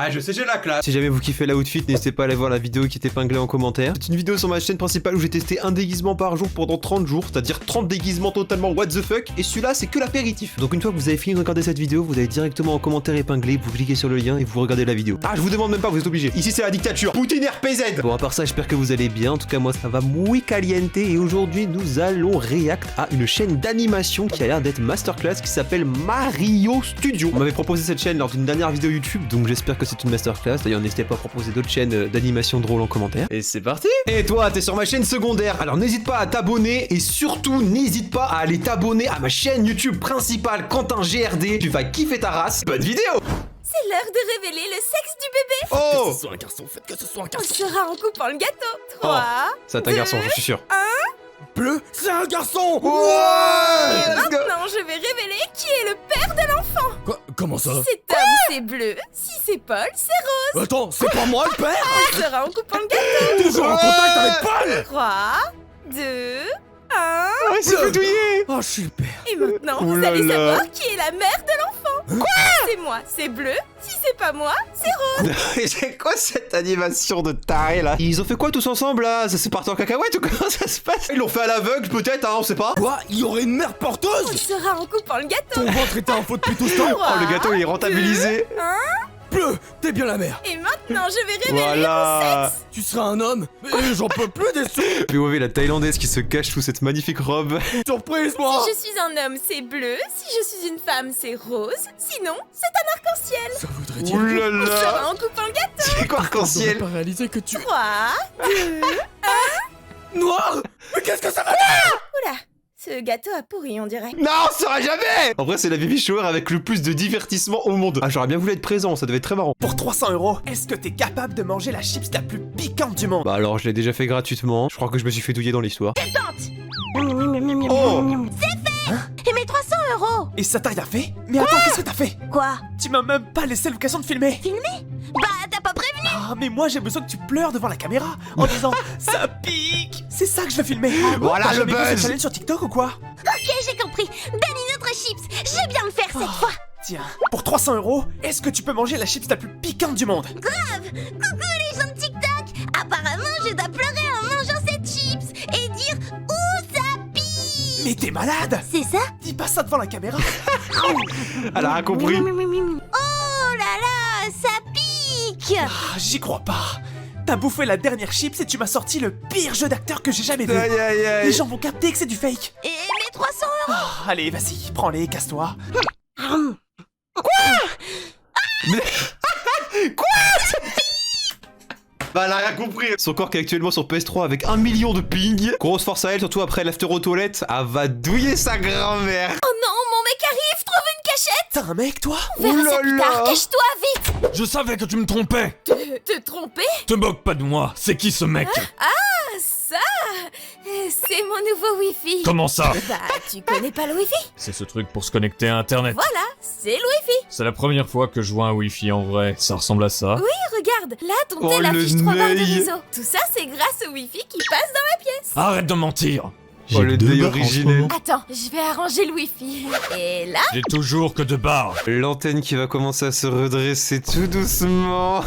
Ah, je sais, j'ai la classe. Si jamais vous kiffez l'outfit, n'hésitez pas à aller voir la vidéo qui est épinglée en commentaire. C'est une vidéo sur ma chaîne principale où j'ai testé un déguisement par jour pendant 30 jours, c'est-à-dire 30 déguisements totalement what the fuck, et celui-là c'est que l'apéritif. Donc une fois que vous avez fini de regarder cette vidéo, vous allez directement en commentaire épinglé, vous cliquez sur le lien et vous regardez la vidéo. Ah, je vous demande même pas, vous êtes obligés. Ici c'est la dictature. Poutine RPZ. Bon, à part ça, j'espère que vous allez bien. En tout cas, moi ça va muy caliente, et aujourd'hui nous allons react à une chaîne d'animation qui a l'air d'être masterclass qui s'appelle Mario Studio. On m'avait proposé cette chaîne lors d'une dernière vidéo YouTube, donc j'espère que c'est une masterclass. D'ailleurs, n'hésitez pas à proposer d'autres chaînes d'animation drôle en commentaire. Et c'est parti. Et toi, t'es sur ma chaîne secondaire, alors n'hésite pas à t'abonner et surtout n'hésite pas à aller t'abonner à ma chaîne YouTube principale Quentin GRD. Tu vas kiffer ta race. Bonne vidéo. C'est l'heure de révéler le sexe du bébé. Oh, Que ce soit un garçon, faites que ce soit un On garçon. sera en coupant le gâteau. 3, c'est un garçon, je suis sûr. Bleu, c'est un garçon. Et maintenant, je vais révéler qui est le père de l'enfant. Quoi? Comment ça? Si c'est Tom, c'est bleu. Si c'est Paul, c'est rose. Attends, c'est pas moi le père? On sera en coupant le gâteau. Toujours en contact avec Paul. 3, 2, 1. Ouais, c'est fouillé. Oh, je suis le père. Et maintenant, Ouh vous là allez là. savoir qui est la mère de l'enfant. Quoi? C'est moi, c'est bleu. Si c'est pas moi, c'est rose. C'est quoi cette animation de taré là? Ils ont fait quoi tous ensemble là? Ça s'est parti en cacahuète ou comment ça se passe? Ils l'ont fait à l'aveugle peut-être, hein, on sait pas. Quoi? Il y aurait une mère On porteuse? sera en coupant le gâteau. Ton ventre était un faux depuis tout ce temps. Oh, le gâteau il est rentabilisé. Bleu, t'es bien la mère. Et maintenant, je vais révéler Voilà. mon sexe. Tu seras un homme. Mais j'en peux plus des sous. POV la thaïlandaise qui se cache sous cette magnifique robe. Surprise, moi. Si je suis un homme, c'est bleu. Si je suis une femme, c'est rose. Sinon, c'est un arc-en-ciel. Ça voudrait dire. Ouh là On là. sera en coupant le gâteau. C'est quoi J'aurais arc-en-ciel? pas réalisé que tu. 3, 2... Noir. Mais qu'est-ce que ça va? Oula, ce gâteau a pourri, on dirait. Non, on saura jamais. En vrai, c'est la baby shower avec le plus de divertissement au monde. Ah, j'aurais bien voulu être présent, ça devait être très marrant. Pour 300 €, est-ce que t'es capable de manger la chips la plus piquante du monde? Bah alors, je l'ai déjà fait gratuitement. Je crois que je me suis fait douiller dans l'histoire. Oh. Et mes 300 €. Et ça t'a rien fait? Mais attends, qu'est-ce que t'as fait? Quoi? Tu m'as même pas laissé l'occasion de filmer. Bah, t'as pas prévenu. Ah, mais moi j'ai besoin que tu pleures devant la caméra en disant ça pique. C'est ça que je veux filmer. Voilà T'as le jamais vu ce buzz. challenge sur TikTok ou quoi? Ok, j'ai compris. Donne une autre chips. Je vais bien le faire cette fois. Tiens, pour 300 €, est-ce que tu peux manger la chips la plus piquante du monde? Coucou les gens de TikTok. Apparemment, je dois pleurer en mangeant cette chips et dire où ça pique. Mais t'es malade! C'est ça? Dis pas ça devant la caméra. Elle a rien compris. Oh là là, ça pique. Ah, j'y crois pas. T'as bouffé la dernière chips et tu m'as sorti le pire jeu d'acteur que j'ai jamais vu. Aïe aïe Les aïe. gens vont capter que c'est du fake. Et mes 300 €. Ah, allez, vas-y, prends-les, casse-toi. Bah elle a rien compris. Son corps qui est actuellement sur PS3 avec 1 million de ping. Grosse force à elle, surtout après l'after aux toilettes. Elle va douiller sa grand-mère. Oh non, mon mec arrive, trouve une cachette. T'as un mec, toi? On verra ça Ouh là plus tard, là. cache-toi vite. Je savais que tu me trompais. Te tromper? Te moque pas de moi. C'est qui ce mec? Ça, c'est mon nouveau Wi-Fi. Comment ça? Bah, tu connais pas le Wi-Fi? C'est ce truc pour se connecter à internet. Voilà, c'est le Wi-Fi. C'est la première fois que je vois un wifi en vrai. Ça ressemble à ça. Oui, regarde, là, ton Oh, tel le affiche 3 barres de nez. réseau. Tout ça, c'est grâce au Wi-Fi qui passe dans ma pièce. Arrête de mentir. Oh, le que deux nez barres en ce originel. moment. Attends, je vais arranger le Wi-Fi. Et là, J'ai toujours que 2 barres. L'antenne qui va commencer à se redresser tout doucement.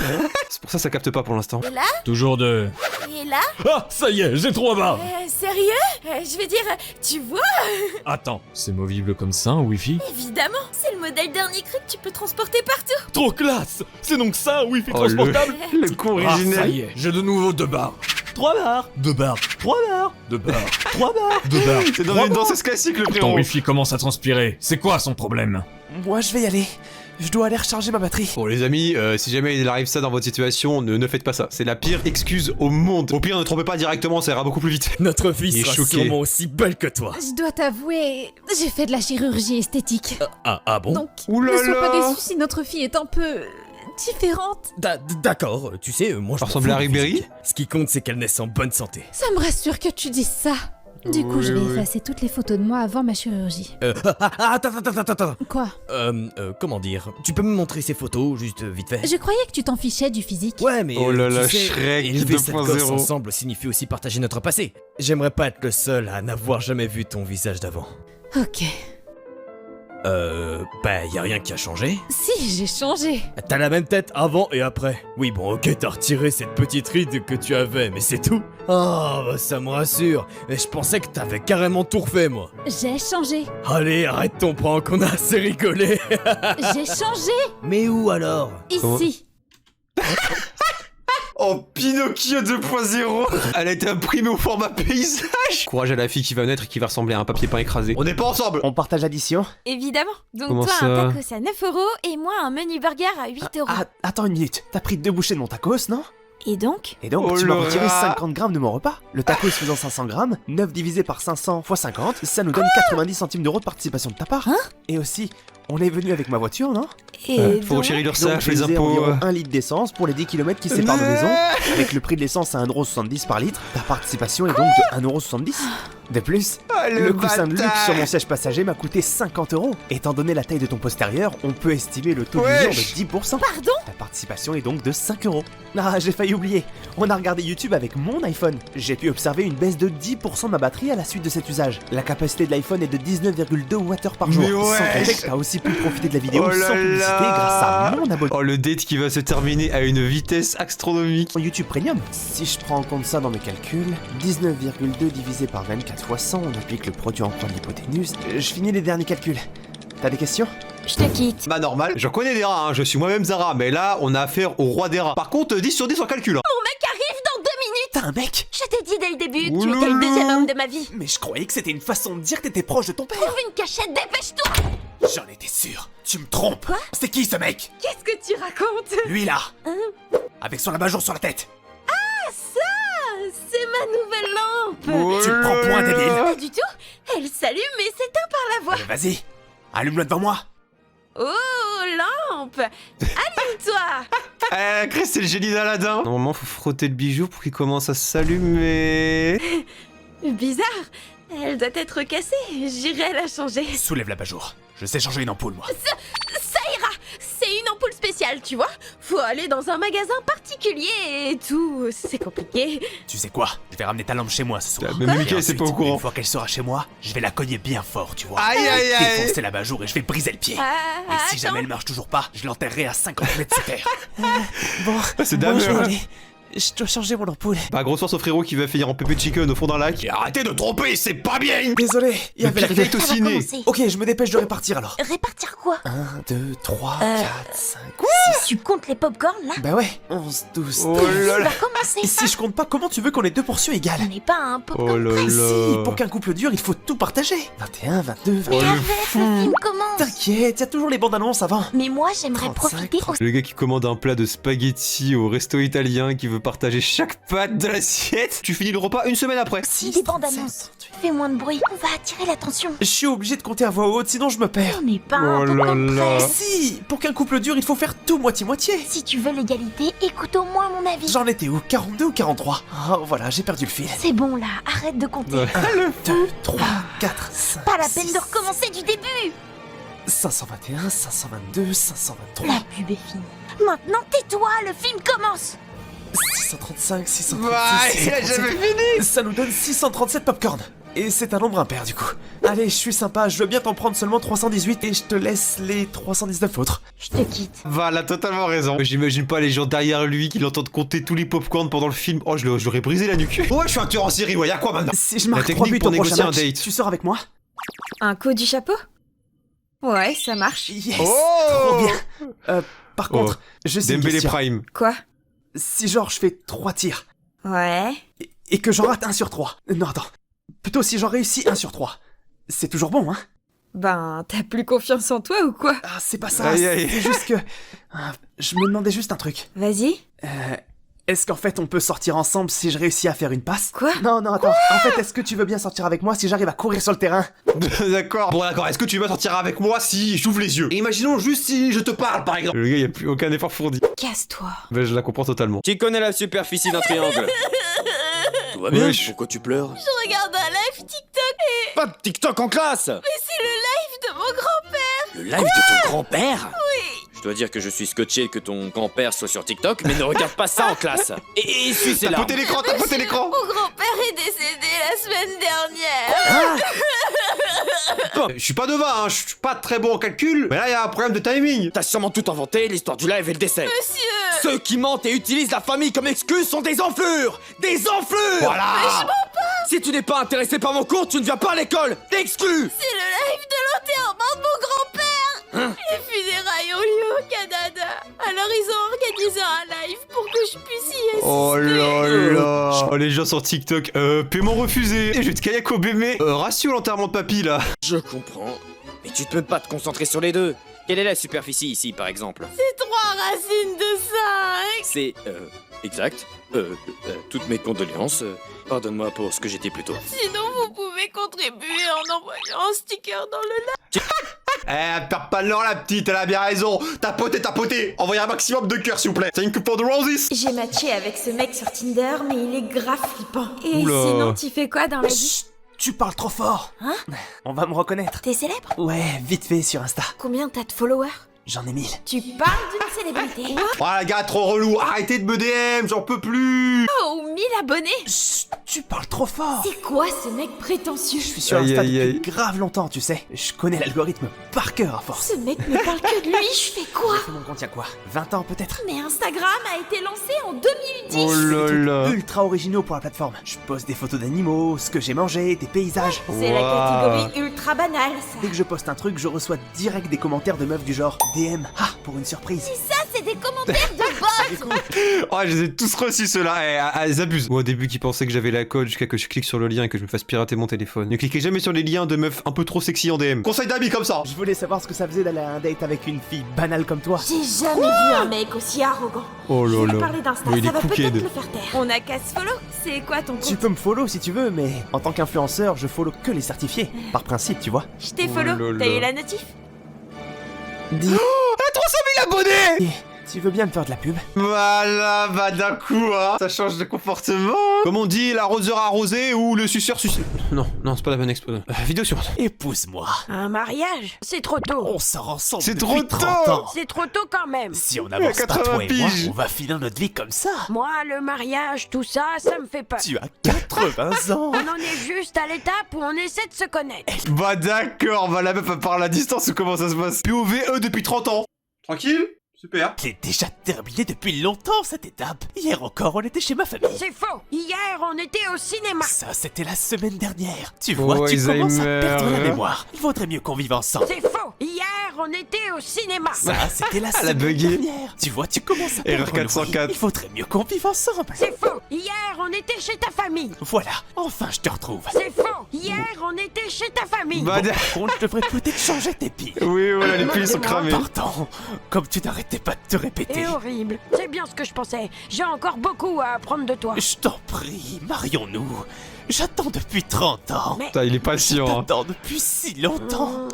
C'est pour ça que ça capte pas pour l'instant. et là, Toujours 2. et là. Ah, ça y est, j'ai 3 barres. Sérieux? Je veux dire, tu vois? Attends, c'est movible comme ça un wifi? Évidemment, c'est le modèle dernier cru que tu peux transporter partout. Trop classe. C'est donc ça un wifi Oh, transportable? le con Ah, originel. ça y est, j'ai de nouveau 2 barres. 3 barres. 2 barres. 3 barres. 2 barres. 3 barres. 2 barres. C'est dans une danseuse classique le Ton frérot. wifi commence à transpirer. C'est quoi son problème? Moi, je vais y aller. Je dois aller recharger ma batterie. Bon les amis, si jamais il arrive ça dans votre situation, ne faites pas ça. C'est la pire excuse au monde. Au pire, ne trompez pas directement, ça ira beaucoup plus vite. Notre fille Il est sera choqué. sûrement aussi belle que toi. Je dois t'avouer, j'ai fait de la chirurgie esthétique. Ah bon? Donc, Ouh là ne sois là. pas déçu si notre fille est un peu différente. D'accord, tu sais, moi je Ça m'en ressemble fous à du Ribéry. physique. Ce qui compte, c'est qu'elle naisse en bonne santé. Ça me rassure que tu dises ça. Du coup, Oui, je vais oui. effacer toutes les photos de moi avant ma chirurgie. Attends. Quoi? Comment dire? Tu peux me montrer ces photos, juste vite fait? Je croyais que tu t'en fichais du physique. Ouais, mais Oh là tu là, sais, Shrek élever cette 2.0. gosse ensemble signifie aussi partager notre passé. J'aimerais pas être le seul à n'avoir jamais vu ton visage d'avant. Ok. Bah, y a rien qui a changé. Si, j'ai changé. T'as la même tête avant et après. Oui, bon, ok, t'as retiré cette petite ride que tu avais, mais c'est tout. Ah, bah ça me rassure. Mais je pensais que t'avais carrément tout refait, moi. J'ai changé. Allez, arrête ton prank, on a assez rigolé. J'ai changé. Mais où alors? Ici. Oh, Pinocchio 2.0. Elle a été imprimée au format paysage. Courage à la fille qui va naître et qui va ressembler à un papier peint écrasé. On n'est pas ensemble. On partage l'addition? Évidemment. Donc Comment toi, ça un tacos à 9 € et moi, un menu burger à 8 €. Ah, attends une minute. T'as pris 2 bouchées de mon tacos, non? Et donc? Et donc, Oh tu m'as le retiré rat. 50 grammes de mon repas. Le tacos faisant 500 grammes, 9 divisé par 500 x 50, ça nous donne 90 centimes d'euros de participation de ta part. Hein? Et aussi, on est venu avec ma voiture, non? Et Faut donc... chérir Donc l'URSSAF, j'ai les usé impôts. environ 1 litre d'essence pour les 10 km qui séparent nos maisons. Avec le prix de l'essence à 1,70 € par litre, ta participation est donc de 1,70 €. De plus, le coussin de luxe sur mon siège passager m'a coûté 50 €. Étant donné la taille de ton postérieur, on peut estimer le taux d'usure de 10%. Pardon? Ta participation est donc de 5 €. Ah, j'ai failli oublier. On a regardé YouTube avec mon iPhone. J'ai pu observer une baisse de 10% de ma batterie à la suite de cet usage. La capacité de l'iPhone est de 19,2 Wh par jour. Mais Sans wesh. compter que t'as aussi pu profiter de la vidéo Oh là sans publicité là. grâce à mon abonnement. Oh, le date qui va se terminer à une vitesse astronomique. YouTube Premium. Si je prends en compte ça dans mes calculs, 19,2 divisé par 24 fois 100, on applique le produit en croix de l'hypoténuse. Je finis les derniers calculs. T'as des questions? Je te quitte. Bah normal, j'en connais des rats, hein. Je suis moi-même Zara, mais là on a affaire au roi des rats. Par contre 10 sur 10 en calcul. Hein. Mon mec arrive dans 2 minutes. T'as un mec? Je t'ai dit dès le début que Ouh tu là étais le là. deuxième homme de ma vie. Mais je croyais que c'était une façon de dire que t'étais proche de ton père. Trouve une cachette, dépêche-toi. J'en étais sûr. Tu me trompes. Quoi? C'est qui ce mec? Qu'est-ce que tu racontes? Lui là. Hein? Avec son abat-jour sur la tête. C'est ma nouvelle lampe. Tu me prends pour un débile. Pas du tout. Elle s'allume et s'éteint par la voix. Vas-y. Allume-le devant moi. Oh, lampe. Allume-toi. Chris c'est le génie d'Aladin. Normalement faut frotter le bijou pour qu'il commence à s'allumer. Bizarre. Elle doit être cassée. J'irai la changer. Soulève l'abat-jour. Je sais changer une ampoule moi. Ça ira. C'est une ampoule spéciale, tu vois. Faut aller dans un magasin particulier et tout. C'est compliqué. Tu sais quoi? Je vais ramener ta lampe chez moi ce soir. Même Mickey, Et c'est pas ensuite, au courant. Une fois qu'elle sera chez moi, je vais la cogner bien fort, tu vois. Aïe aïe aïe. Défoncer l'abat-jour et je vais briser le pied. Ah, Et si attends. jamais elle marche toujours pas, je l'enterrerai à 50 mètres sous terre. Bon, C'est bon, dingue. je vais aller. Je dois changer mon ampoule. Bah gros soir au frérot qui va finir en pépé de chicken au fond d'un lac. Et arrêtez de tromper, c'est pas bien. Désolé, il y avait la pire clé. date au Ça va ciné. commencer. Ok, je me dépêche de répartir alors. Répartir quoi? 1, 2, 3, 4, 5. Tu comptes les pop-corn là? Bah ouais, 11, 12. Oh Tu là là. vas commencer. Et si je compte pas, comment tu veux qu'on ait 2 portions égales? On n'est pas un Oh pop-corn là presse. Si, là. pour qu'un couple dure, il faut tout partager. 21, 22, Mais 23. arrête, le film commence. T'inquiète, y a toujours les bandes annonces avant. Mais moi, j'aimerais 35, profiter 30. Le gars qui commande un plat de spaghetti au resto italien qui veut partager chaque pâte de l'assiette. Tu finis le repas une semaine après. aussi des bandes annonces. Fais moins de bruit, on va attirer l'attention. Je suis obligé de compter à voix haute, sinon je me perds. On n'est pas un Oh là pop-corn là. presse. Si, pour qu'un couple dure, il faut faire tout moitié-moitié. Si tu veux l'égalité, écoute au moins mon avis. J'en étais où? 42 ou 43? Oh voilà, j'ai perdu le fil. C'est bon là, arrête de compter. Ouais. 2, 3, 4, 5. Pas la peine de recommencer du début. 521, 522, 523. La pub est finie. Maintenant tais-toi, le film commence. 635, 636. il a 637. jamais fini. Ça nous donne 637 popcorn. Et c'est un nombre impair du coup. Allez, je suis sympa, je veux bien t'en prendre seulement 318 et je te laisse les 319 autres. Je te quitte. Va, elle a totalement raison. J'imagine pas les gens derrière lui qui l'entendent compter tous les popcorn pendant le film. Oh, je l'aurais brisé la nuque. Ouais, je suis un tueur en série, ouais, y'a quoi maintenant? Si je marque La 3 technique buts pour au prochain négocier un match, date. tu sors avec moi? Un coup du chapeau? Ouais, ça marche. Yes, Oh trop bien. Par contre, je sais une Dembélé question. Prime. Quoi? Si genre je fais 3 tirs Ouais. et que j'en rate 1 sur 3. Non, attends. Plutôt si j'en réussis 1 sur 3. C'est toujours bon, hein? Ben, t'as plus confiance en toi ou quoi? Ah, c'est pas ça. Aïe, aïe. C'est juste que... Ah, je me demandais juste un truc. Vas-y. Est-ce qu'en fait on peut sortir ensemble si je réussis à faire une passe? Quoi? Non, non, attends. En fait, est-ce que tu veux bien sortir avec moi si j'arrive à courir sur le terrain? D'accord. Bon, d'accord. Est-ce que tu vas sortir avec moi si j'ouvre les yeux? Et imaginons juste si je te parle, par exemple. Le gars, y a plus aucun effort fourni. Casse-toi. Ben, je la comprends totalement. Qui connaît la superficie d'un triangle? Tout va bien? Wesh. Pourquoi tu pleures? Je regarde un live TikTok Pas de TikTok en classe! et c'est le live de mon grand-père. Le live de ton grand-père? Oui. Je dois dire que je suis scotché que ton grand-père soit sur TikTok, mais ne regarde pas ça en classe. Et suis ses T'as larmes. poté l'écran, t'as poté l'écran. Mon grand-père est décédé la semaine dernière. Je suis pas devin, hein, je suis pas très bon en calcul, mais là il y a un problème de timing. T'as sûrement tout inventé, l'histoire du live et le décès. Monsieur, Ceux qui mentent et utilisent la famille comme excuse sont des enflures. Des enflures. Voilà. Si tu n'es pas intéressé par mon cours, tu ne viens pas à l'école. T'es exclu. c'est le live de l'enterrement de mon grand-père. Les funérailles ont lieu au Canada. Alors ils ont organisé un live pour que je puisse y assister. Oh là là. Oh, les gens sur TikTok, paiement refusé. Et je vais te Kayako Bémé. Ratio l'enterrement de papy là. Je comprends. Mais tu ne peux pas te concentrer sur les deux. Quelle est la superficie ici, par exemple? C'est 3 racines de 5. C'est, exact. Toutes mes condoléances. Pardonne-moi pour ce que j'étais plus tôt. Sinon vous pouvez contribuer en envoyant un sticker dans le live. Eh, perds pas l'heure la petite, elle a bien raison. T'as poté. Envoyez un maximum de cœurs s'il vous plaît. Thank you for the roses. J'ai matché avec ce mec sur Tinder, mais il est grave flippant. Et Oula. sinon, tu fais quoi dans la vie? Chut, tu parles trop fort. Hein? On va me reconnaître. T'es célèbre? Ouais, vite fait sur Insta. Combien t'as de followers? J'en ai 1000. Tu parles d'une célébrité? Oh la gars, trop relou. Arrêtez de me DM, j'en peux plus. Oh, 1000 abonnés? Chut, tu parles trop fort. C'est quoi ce mec prétentieux? Je suis sur Aïe, Insta aïe, aïe. depuis grave longtemps, tu sais. Je connais l'algorithme par cœur à force. Ce mec ne parle que de lui, je fais quoi? Mon compte, y a quoi 20 ans peut-être. Mais Instagram a été lancé en 2010. Oh là Des trucs là. ultra originaux pour la plateforme. Je poste des photos d'animaux, ce que j'ai mangé, des paysages. C'est la Waouh. catégorie ultra banale, ça. Dès que je poste un truc, je reçois direct des commentaires de meufs du genre DM. Ah, pour une surprise. Ça c'est des commentaires de bots. Oh, je les ai tous reçus ceux-là. Elles abusent. Moi, au début, qui pensaient que j'avais la code jusqu'à que je clique sur le lien et que je me fasse pirater mon téléphone. Ne cliquez jamais sur les liens de meufs un peu trop sexy en DM. Conseil d'amis comme ça. Je voulais savoir ce que ça faisait d'aller à un date avec une fille banale comme toi. J'ai jamais vu un mec aussi arrogant. Oh Je là vais lui là. parler d'Insta, Oh, il ça est va cooked. peut-être le faire taire. On a qu'à se follow. C'est quoi ton Tu compte? peux me follow si tu veux, mais en tant qu'influenceur, je follow que les certifiés. Par principe, tu vois. Je t'ai Oh follow. là T'as là. eu la notif? Dis, 300 000 abonnés. tu veux bien me faire de la pub? Voilà, bah d'un coup, hein. Ça change de comportement. Comme on dit, l'arroseur arrosé ou le suceur sucé. Non, c'est pas la bonne expo. Vidéo suivante. Épouse-moi. Un mariage? C'est trop tôt. On sort ensemble C'est depuis trop 30 tôt. ans. C'est trop tôt quand même. Si on avance pas 80 toi et moi, piges. on va finir notre vie comme ça. Moi, le mariage, tout ça, ça me fait peur. Tu as 80 ans. On en est juste à l'étape où on essaie de se connaître. Bah d'accord, bah la meuf elle parle à distance ou comment ça se passe? POVE depuis 30 ans. Tranquille? Super. Elle est déjà terminée depuis longtemps cette étape. Hier encore, on était chez ma famille. C'est faux. Hier, on était au cinéma. Ça, c'était la semaine dernière. Tu vois, Oh, tu commences à Alzheimer. perdre la mémoire. Il vaudrait mieux qu'on vive ensemble. C'est faux. Hier, on était au cinéma. Ça, c'était la Elle a semaine bugué. dernière. Tu vois, tu commences à Erreur perdre le 404. bruit. Il vaudrait mieux qu'on vive ensemble. C'est faux. Hier, on était chez ta famille. Voilà, enfin je te retrouve. C'est faux. Hier, on était chez ta famille. Bah Bon, par contre, je devrais peut-être changer tes piles. oui, voilà, les piles sont cramées. Pardon, comme tu n'arrêtais pas de te répéter. C'est horrible. C'est bien ce que je pensais. J'ai encore beaucoup à apprendre de toi. Je t'en prie, marions-nous. J'attends depuis 30 ans. Mais- Putain, il est patient. Hein. J'attends depuis si longtemps.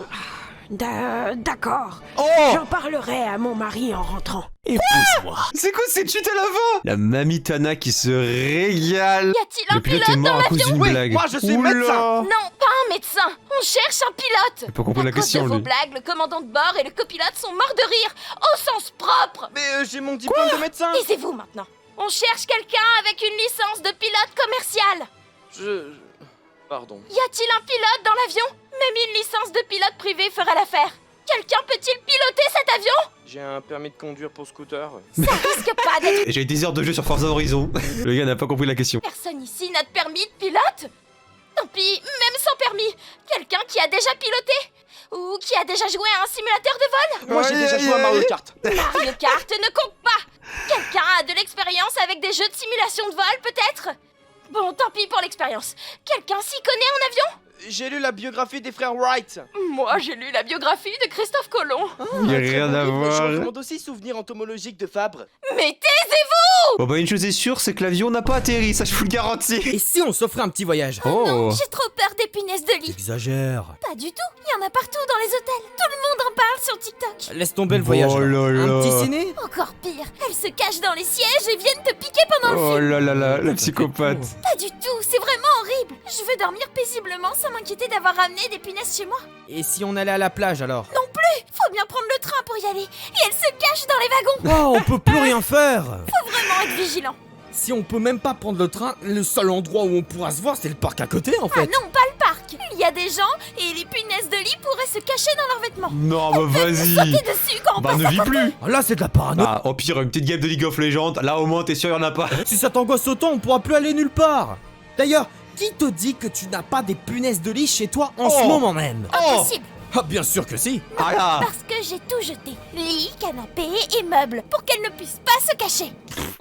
D'accord. Oh, J'en parlerai à mon mari en rentrant. Épouse-moi. c'est quoi cette chute à la fin? La mamie Tana qui se régale. Y a-t-il un Le pilote pilote est mort dans à cause l'avion? d'une blague. moi, je suis Oula. médecin. Non, pas un médecin. On cherche un pilote. J'ai pas compris la À cause question, de vos lui. blagues, le commandant de bord et le copilote sont morts de rire, au sens propre. Mais j'ai mon diplôme de médecin. Taisez-vous maintenant. On cherche quelqu'un avec une licence de pilote commercial. Pardon. Y a-t-il un pilote dans l'avion? Même une licence de pilote privé ferait l'affaire. Quelqu'un peut-il piloter cet avion? J'ai un permis de conduire pour scooter. Ça risque pas d'être... J'ai eu des heures de jeu sur Forza Horizon. Le gars n'a pas compris la question. Personne ici n'a de permis de pilote? Tant pis, même sans permis. Quelqu'un qui a déjà piloté? Ou qui a déjà joué à un simulateur de vol? Moi, j'ai déjà joué à Mario Kart. Mario Kart ne compte pas. Quelqu'un a de l'expérience avec des jeux de simulation de vol, peut-être? Bon, tant pis pour l'expérience. Quelqu'un s'y connaît en avion? J'ai lu la biographie des frères Wright. Moi, j'ai lu la biographie de Christophe Colomb. Il y a rien à Je voir. recommande aussi Souvenir entomologique de Fabre. Mais taisez-vous! Bon bah une chose est sûre, c'est que l'avion n'a pas atterri, ça je vous le garantis. Et si on s'offrait un petit voyage? Oh. J'ai trop peur des punaises de lit. Exagère. Pas du tout, il y en a partout dans les hôtels. Tout le monde en parle sur TikTok. Laisse tomber le voyage. Oh là là. Un petit ciné? Encore pire, elles se cachent dans les sièges et viennent te piquer pendant le Oh film. là là là, la psychopathe. Pas du tout, c'est vraiment horrible. Je veux dormir paisiblement sans m'inquiéter d'avoir ramené des punaises chez moi. Et si on allait à la plage alors? Non plus. plus. Faut bien prendre le train pour y aller. Et elle se cache dans les wagons. Oh, on peut plus rien faire. Faut vraiment être vigilant. Si on peut même pas prendre le train, le seul endroit où on pourra se voir, c'est le parc à côté en Ah fait. non, pas le parc. Il y a des gens et les punaises de lit pourraient se cacher dans leurs vêtements. Non, bah vas-y. Sauter dessus quand on Bah passe ne à vis côté. plus. Ah, là, c'est de la parano. Ah, au pire, une petite game de League of Legends, là au moins t'es sûr y'en a pas. Si ça t'angoisse autant, on pourra plus aller nulle part. D'ailleurs, qui te dit que tu n'as pas des punaises de lit chez toi en ce moment même? Impossible. Ah, bien sûr que si. Ah là. Parce que j'ai tout jeté. Lit, canapé et meubles. Pour qu'elle ne puisse pas se cacher.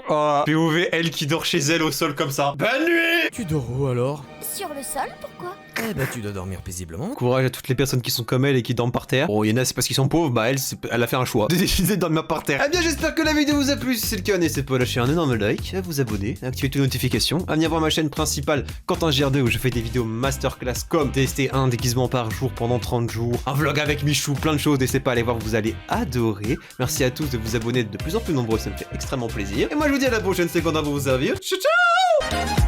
Oh, POV, elle qui dort chez elle au sol comme ça. Bonne nuit. Tu dors où alors? Sur le sol, pourquoi? Eh ben, tu dois dormir paisiblement. Courage à toutes les personnes qui sont comme elle et qui dorment par terre. Bon, il y en a c'est parce qu'ils sont pauvres, bah elle a fait un choix de décider de dormir par terre. Eh bien, j'espère que la vidéo vous a plu. Si c'est le cas, n'hésitez pas à lâcher un énorme like, à vous abonner, à activer toutes les notifications, à venir voir ma chaîne principale Quentin GR2 où je fais des vidéos masterclass comme tester un déguisement par jour pendant 30 jours, un vlog avec Michou, plein de choses. N'hésitez pas à aller voir, vous allez adorer. Merci à tous de vous abonner de plus en plus nombreux, ça me fait extrêmement plaisir. Et moi, je vous dis à la prochaine, c'est Quentin pour vous servir. Ciao, ciao.